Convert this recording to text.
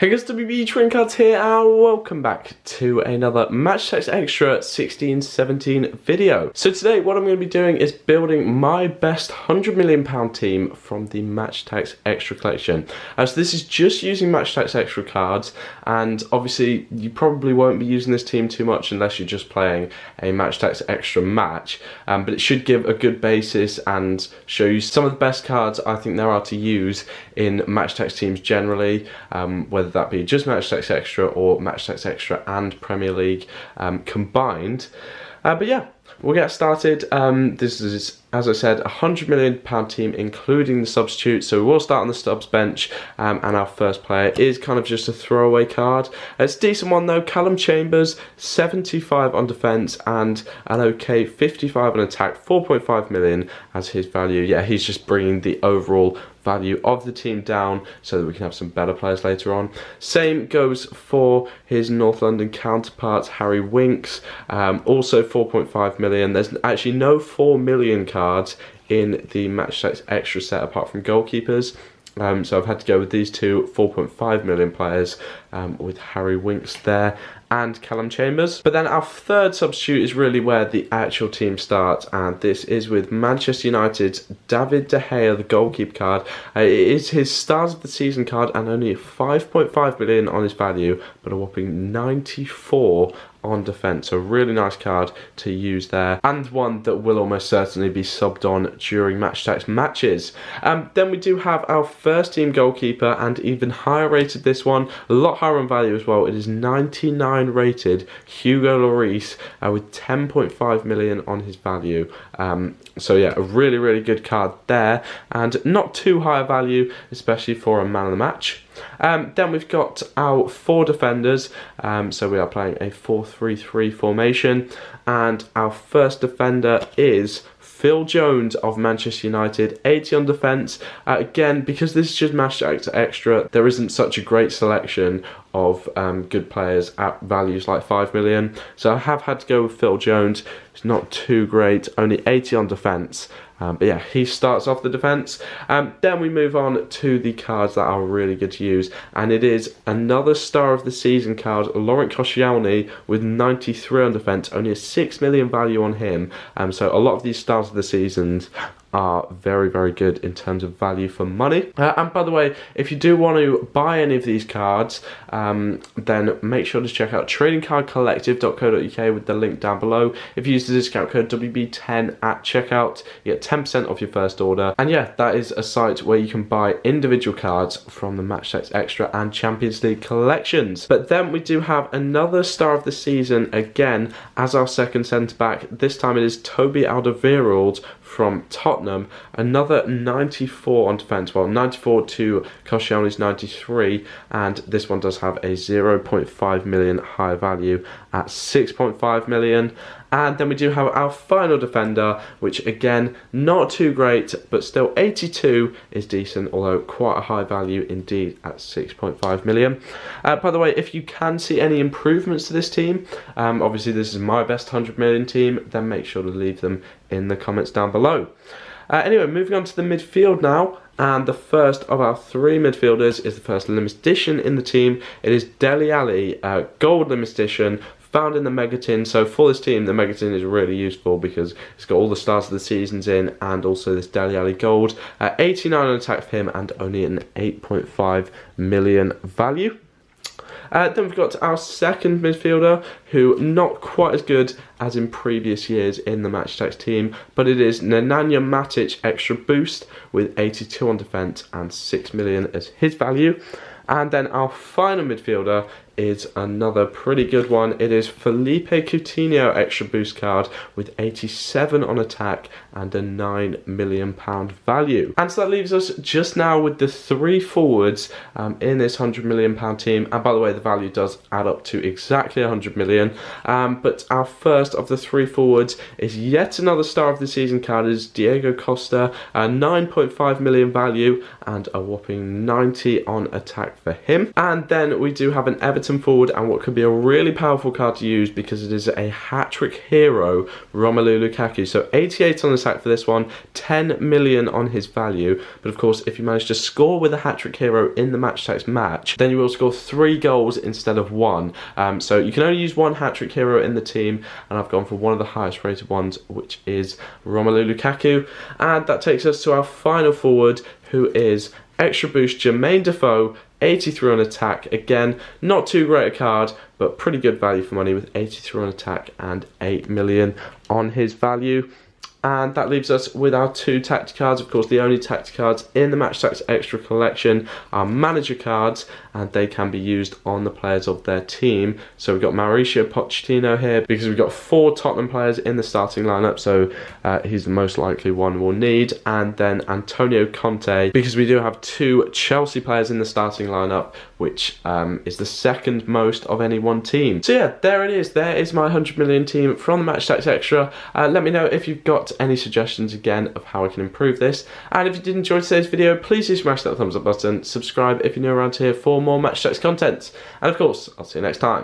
Hey guys, WB Trading Cards here and welcome back to another Match Attax Extra 16-17 video. So today what I'm going to be doing is building my best £100 million team from the Match Attax Extra collection. So this is just using Match Attax Extra cards, and obviously you probably won't be using this team too much unless you're just playing a Match Attax Extra match, but it should give a good basis and show you some of the best cards I think there are to use in Match Attax teams generally, whether that be just Match Attax Extra or Match Attax Extra and Premier League combined. But yeah, we'll get started. This is, as I said, a £100 million team including the substitute, so we'll start on the subs bench, and our first player is kind of just a throwaway card. It's a decent one though. Callum Chambers, 75 on defence and an okay 55 on attack, 4.5 million as his value. Yeah, he's just bringing the overall value of the team down so that we can have some better players later on. Same goes for his North London counterpart Harry Winks, also 4.5 million. There's actually no 4 million cards in the Match Attax Extra set apart from goalkeepers. So I've had to go with these two 4.5 million players, with Harry Winks there and Callum Chambers. But then our third substitute is really where the actual team starts, and this is with Manchester United's David De Gea, the goalkeeper card. It is his start of the season card and only 5.5 million on his value, but a whopping 94 on defence. A really nice card to use there, and one that will almost certainly be subbed on during Match Attax matches. Then we do have our first team goalkeeper, and even higher rated this one, a lot higher on value as well. It is 99 rated Hugo Lloris, with 10.5 million on his value. So yeah, a really good card there, and not too high a value, especially for a man of the match. Then we've got our four defenders, so we are playing a 4-3-3 formation, and our first defender is Phil Jones of Manchester United, 80 on defence. Again, because this is just Match Attax Extra, there isn't such a great selection of good players at values like 5 million. So I have had to go with Phil Jones. It's not too great, only 80 on defence. But yeah, he starts off the defence. Then we move on to the cards that are really good to use, and it is another star of the season card, Laurent Koscielny, with 93 on defence, only a 6 million value on him. So a lot of these stars of the seasons are very good in terms of value for money. And by the way, if you do want to buy any of these cards, then make sure to check out tradingcardcollective.co.uk with the link down below. If you use the discount code WB10 at checkout, you get 10% off your first order. And yeah, that is a site where you can buy individual cards from the Match Attax Extra and Champions League collections. But then we do have another star of the season again as our second centre back. This time it is Toby Alderweireld from Tottenham, another 94 on defence, well 94 to Koscielny's 93, and this one does have a 0.5 million higher value at 6.5 million. And then we do have our final defender, which again, not too great, but still 82 is decent, although quite a high value indeed at 6.5 million. By the way, if you can see any improvements to this team, obviously this is my best 100 million team, then make sure to leave them in the comments down below. Anyway, moving on to the midfield now. And the first of our three midfielders is the first limited edition in the team. It is Dele Alli, gold limited edition, found in the Mega Tin. So for this team, the Mega Tin is really useful because it's got all the stars of the seasons in, and also this Dele Alli gold. 89 on attack for him and only an 8.5 million value. Then we've got our second midfielder, who not quite as good as in previous years in the Match Attax team, but it is Nemanja Matic Extra Boost with 82 on defence and 6 million as his value. And then our final midfielder is another pretty good one. It is Felipe Coutinho Extra Boost card with 87 on attack and a £9 million value. And so that leaves us just now with the three forwards in this £100 million team. And by the way, the value does add up to exactly 100 million. But our first of the three forwards is yet another star of the season card. It is Diego Costa, 9.5 million value and a whopping 90 on attack for him. And then we do have an Everton Everton forward and what could be a really powerful card to use because it is a hat-trick hero, Romelu Lukaku. So 88 on the sack for this one, 10 million on his value. But of course, if you manage to score with a hat-trick hero in the Match Attax match, then you will score 3 goals instead of 1. So you can only use 1 hat-trick hero in the team, and I've gone for one of the highest rated ones, which is Romelu Lukaku. And that takes us to our final forward, who is Extra Boost Jermaine Defoe, 83 on attack. Again, not too great a card, but pretty good value for money with 83 on attack and 8 million on his value. And that leaves us with our 2 tactic cards. Of course, the only tactic cards in the Match Attax Extra collection are manager cards, and they can be used on the players of their team. So we've got Mauricio Pochettino here because we've got 4 Tottenham players in the starting lineup, so he's the most likely one we'll need. And then Antonio Conte because we do have 2 Chelsea players in the starting lineup, which is the second most of any one team. So yeah, there it is. There is my 100 million team from the Match Attax Extra. Let me know if you've got any suggestions again of how I can improve this, and if you did enjoy today's video, please do smash that thumbs up button, subscribe if you're new around here for more Match Attax content, and of course I'll see you next time.